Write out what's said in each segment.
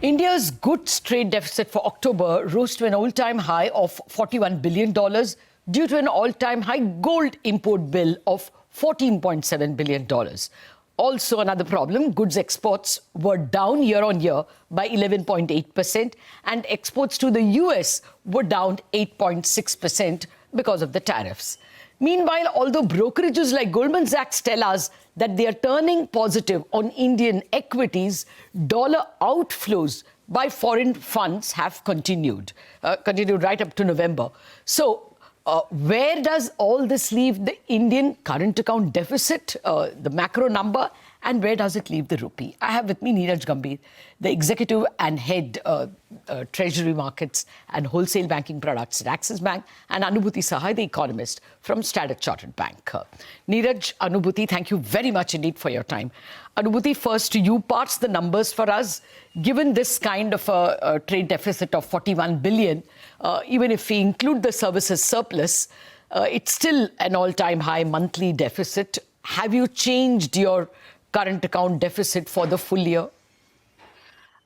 India's goods trade deficit for October rose to an all-time high of $41 billion due to an all-time high gold import bill of $14.7 billion. Also, another problem, goods exports were down year-on-year by 11.8% and exports to the US were down 8.6% because of the tariffs. Meanwhile, although brokerages like Goldman Sachs tell us that they are turning positive on Indian equities, dollar outflows by foreign funds have continued right up to November. So, where does all this leave the Indian current account deficit, the macro number, and where does it leave the rupee? I have with me Neeraj Gambhir, the executive and head Treasury Markets and Wholesale Banking Products at Axis Bank, and Anubhuti Sahay, the economist from Standard Chartered Bank. Neeraj, Anubhuti, thank you very much indeed for your time. Anubhuti, first you parse the numbers for us. Given this kind of a trade deficit of 41 billion, even if we include the services surplus, it's still an all-time high monthly deficit. Have you changed your current account deficit for the full year?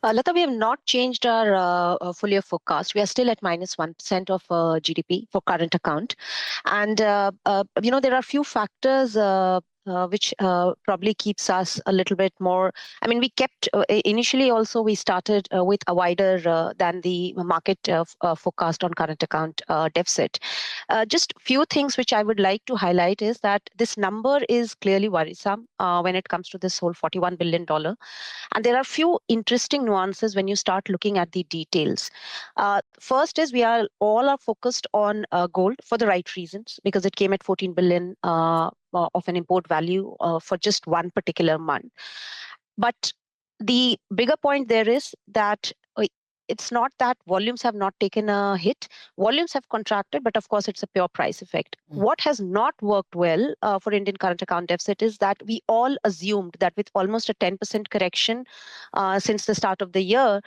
Latha, we have not changed our full year forecast. We are still at minus 1% of GDP for current account. And, there are a few factors which probably keeps us a little bit more. I mean, we kept initially also we started with a wider than the market forecast on current account deficit. Just few things which I would like to highlight is that this number is clearly worrisome when it comes to this whole $41 billion. And there are few interesting nuances when you start looking at the details. First is we are all focused on gold for the right reasons because it came at 14 billion of an import value for just one particular month. But the bigger point there is that it's not that volumes have not taken a hit. Volumes have contracted, but of course it's a pure price effect. What has not worked well for Indian current account deficit is that we all assumed that with almost a 10% correction since the start of the year,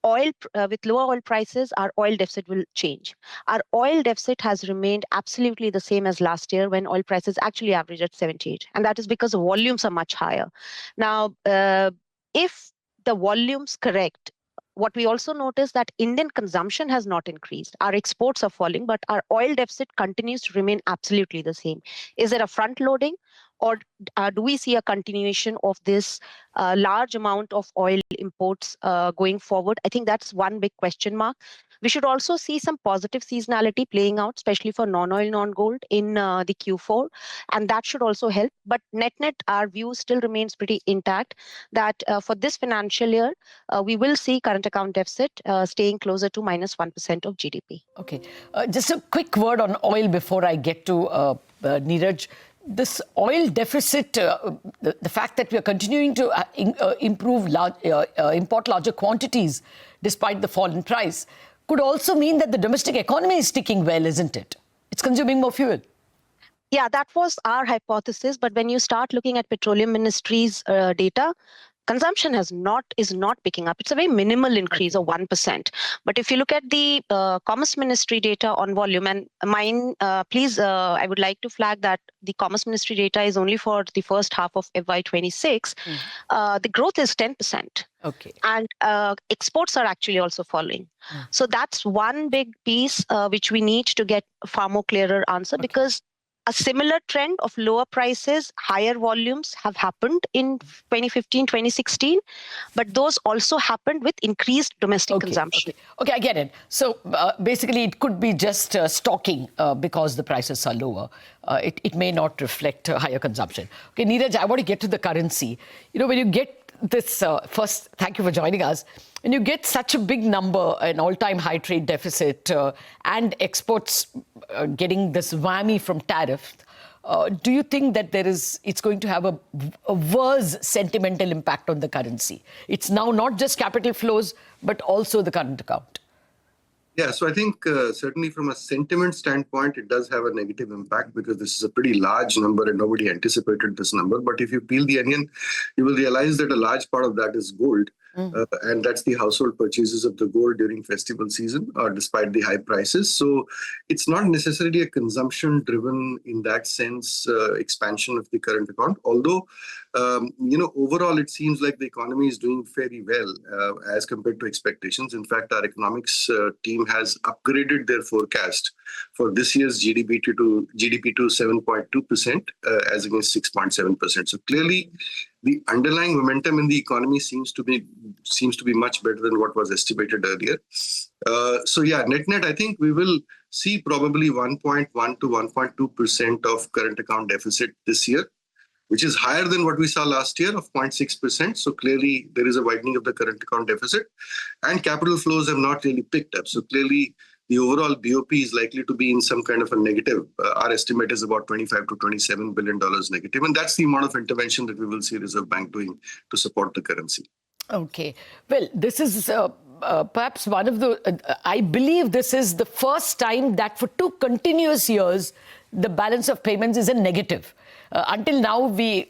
with lower oil prices, our oil deficit will change. Our oil deficit has remained absolutely the same as last year when oil prices actually averaged at 78. And that is because the volumes are much higher. Now, if the volumes correct, what we also notice that Indian consumption has not increased. Our exports are falling, but our oil deficit continues to remain absolutely the same. Is there a front loading? Or do we see a continuation of this large amount of oil imports going forward? I think that's one big question mark. We should also see some positive seasonality playing out, especially for non-oil, non-gold in the Q4. And that should also help. But net-net, our view still remains pretty intact that for this financial year, we will see current account deficit staying closer to minus 1% of GDP. Okay. Just a quick word on oil before I get to Neeraj. This oil deficit, the fact that we are continuing to import larger quantities despite the fall in price, could also mean that the domestic economy is sticking well, isn't it? It's consuming more fuel. Yeah, that was our hypothesis. But when you start looking at Petroleum Ministry's data, consumption is not picking up. It's a very minimal increase of 1%. But if you look at the Commerce Ministry data on volume, and please, I would like to flag that the Commerce Ministry data is only for the first half of FY26. The growth is 10%. Okay. And exports are actually also following. So that's one big piece which we need to get a far more clearer answer because a similar trend of lower prices, higher volumes have happened in 2015, 2016, but those also happened with increased domestic consumption. Okay, I get it. So basically it could be just stocking because the prices are lower. It may not reflect higher consumption. Okay, Neeraj, I want to get to the currency. You know, when you get this, first, thank you for joining us. When you get such a big number, an all-time high trade deficit and exports getting this whammy from tariff, do you think that it's going to have a worse sentimental impact on the currency? It's now not just capital flows, but also the current account. Yeah, so I think certainly from a sentiment standpoint, it does have a negative impact because this is a pretty large number and nobody anticipated this number. But if you peel the onion, you will realize that a large part of that is gold. And that's the household purchases of the gold during festival season, despite the high prices. So it's not necessarily a consumption-driven, in that sense, expansion of the current account. Although overall, it seems like the economy is doing very well as compared to expectations. In fact, our economics team has upgraded their forecast for this year's GDP to 7.2% as against 6.7%. So clearly, the underlying momentum in the economy seems to be much better than what was estimated earlier. Net, I think we will see probably 1.1 to 1.2% of current account deficit this year, which is higher than what we saw last year of 0.6%. So clearly, there is a widening of the current account deficit, and capital flows have not really picked up. So clearly, the overall BOP is likely to be in some kind of a negative. Our estimate is about $25 to $27 billion negative, and that's the amount of intervention that we will see Reserve Bank doing to support the currency. Okay. Well, this is perhaps one of the, I believe this is the first time that for 2 continuous years, the balance of payments is a negative. Until now, the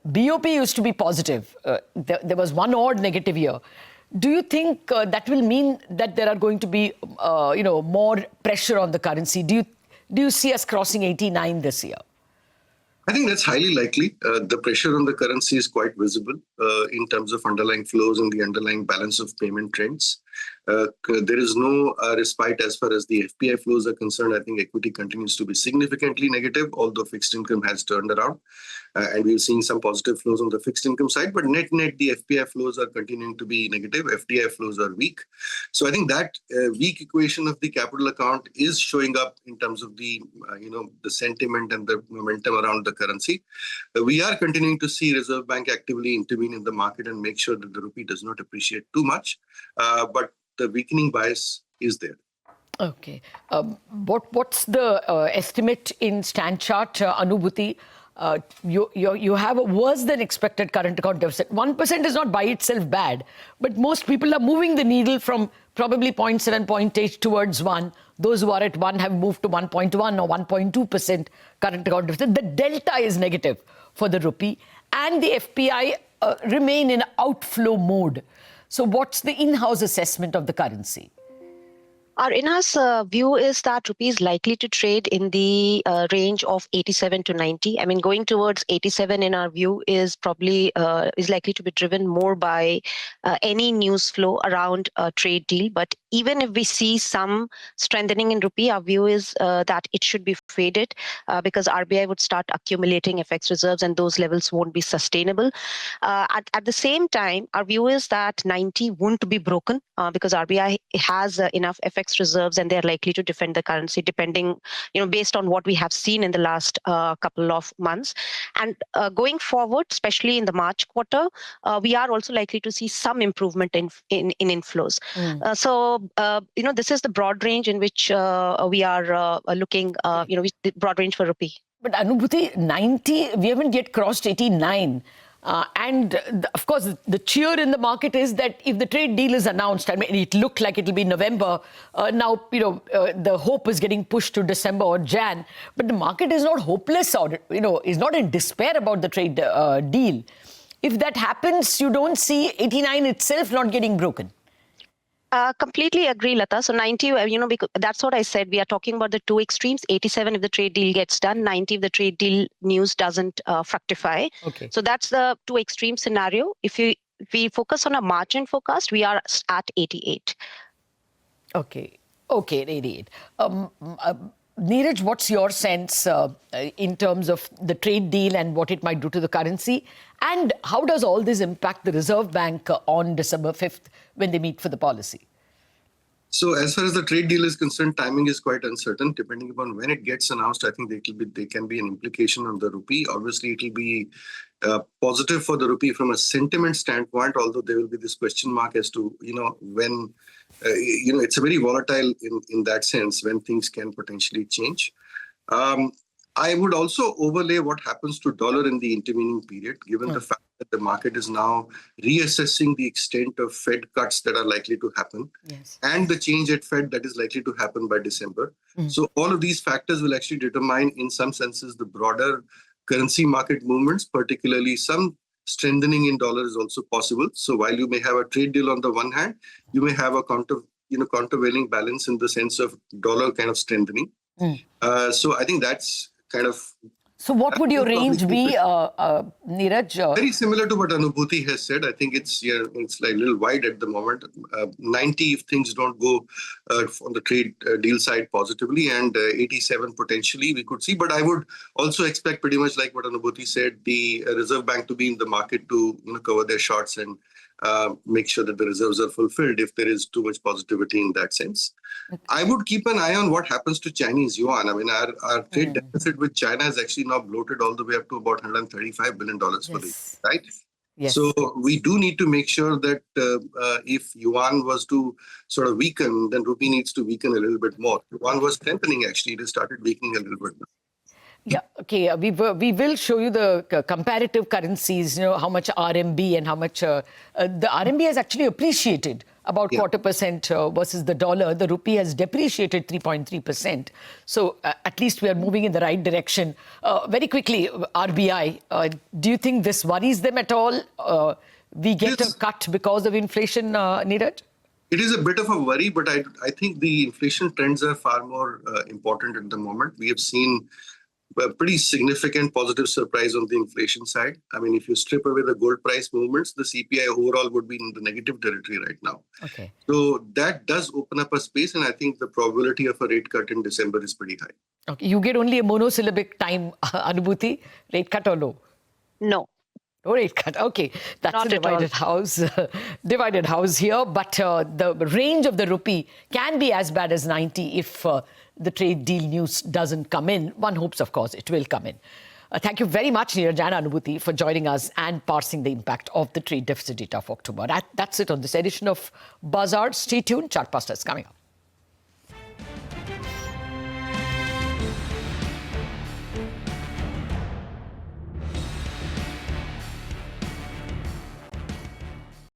BOP used to be positive. There was one odd negative year. Do you think that will mean that there are going to be, more pressure on the currency? Do you see us crossing 89 this year? I think that's highly likely. The pressure on the currency is quite visible in terms of underlying flows and the underlying balance of payment trends. There is no respite as far as the FPI flows are concerned. I think equity continues to be significantly negative, although fixed income has turned around. And we're seeing some positive flows on the fixed income side. But net, the FPI flows are continuing to be negative. FDI flows are weak. So I think that weak equation of the capital account is showing up in terms of the, the sentiment and the momentum around the currency. We are continuing to see Reserve Bank actively intervene in the market and make sure that the rupee does not appreciate too much. But the weakening bias is there. Okay. What's the estimate in stand chart, Anubhuti? You have a worse than expected current account deficit. 1% is not by itself bad, but most people are moving the needle from probably 0.7, 0.8 towards 1. Those who are at 1 have moved to 1.1 or 1.2% current account deficit. The delta is negative for the rupee, and the FPI remain in outflow mode. So what's the in-house assessment of the currency? Our in-house view is that rupee is likely to trade in the range of 87 to 90. I mean, going towards 87 in our view is probably is likely to be driven more by any news flow around a trade deal. But even if we see some strengthening in rupee, our view is that it should be faded because RBI would start accumulating FX reserves and those levels won't be sustainable. At the same time, our view is that 90 won't be broken because RBI has enough FX reserves and they're likely to defend the currency depending, based on what we have seen in the last couple of months. And going forward, especially in the March quarter, we are also likely to see some improvement in inflows. This is the broad range in which we are looking, the broad range for rupee. But Anubhuti, 90, we haven't yet crossed 89. Of course, the cheer in the market is that if the trade deal is announced, I mean, it looked like it'll be November. Now, the hope is getting pushed to December or Jan. But the market is not hopeless or, is not in despair about the trade deal. If that happens, you don't see 89 itself not getting broken. Completely agree, Latha. So 90, because that's what I said. We are talking about the two extremes. 87 if the trade deal gets done, 90 if the trade deal news doesn't fructify. Okay. So that's the two extreme scenario. If we focus on a margin forecast, we are at 88. Okay, at 88. Neeraj, what's your sense in terms of the trade deal and what it might do to the currency? And how does all this impact the Reserve Bank on December 5th when they meet for the policy? So as far as the trade deal is concerned, timing is quite uncertain. Depending upon when it gets announced, I think there can be an implication on the rupee. Obviously, it will be positive for the rupee from a sentiment standpoint, although there will be this question mark as to, when, it's a very volatile in that sense when things can potentially change. I would also overlay what happens to dollar in the intervening period, given the fact that the market is now reassessing the extent of Fed cuts that are likely to happen and the change at Fed that is likely to happen by December. So all of these factors will actually determine, in some senses, the broader currency market movements, particularly some strengthening in dollar is also possible. So while you may have a trade deal on the one hand, you may have a countervailing balance in the sense of dollar kind of strengthening. So I think that's kind of So what would your range be, Neeraj? Very similar to what Anubhuti has said. I think it's like a little wide at the moment. 90 if things don't go on the trade deal side positively, and 87 potentially we could see. But I would also expect, pretty much like what Anubhuti said, the Reserve Bank to be in the market to cover their shorts and make sure that the reserves are fulfilled if there is too much positivity in that sense. Okay. I would keep an eye on what happens to Chinese yuan. I mean, our trade deficit with China is actually now bloated all the way up to about $135 billion for the year, right? Yes. So we do need to make sure that if yuan was to sort of weaken, then rupee needs to weaken a little bit more. Yuan was strengthening, actually. It has started weakening a little bit now. Yeah, okay. We will show you the comparative currencies, how much RMB and how much... the RMB has actually appreciated about 0.25% versus the dollar. The rupee has depreciated 3.3%. So at least we are moving in the right direction. Very quickly, RBI, do you think this worries them at all? We get a cut because of inflation, Neeraj? It is a bit of a worry, but I think the inflation trends are far more important at the moment. We have seen a pretty significant positive surprise on the inflation side. I mean, if you strip away the gold price movements, the CPI overall would be in the negative territory right now. Okay. So that does open up a space, and I think the probability of a rate cut in December is pretty high. Okay. You get only a monosyllabic time, Anubhuti. Rate cut or no? No. No rate cut. Okay. That's Not a divided house. Divided house here. But the range of the rupee can be as bad as 90 if the trade deal news doesn't come in. One hopes, of course, it will come in. Thank you very much, Neeraj and Anubhuti, for joining us and parsing the impact of the trade deficit data for October. That's it on this edition of Bazaar. Stay tuned. Chartbusters coming up.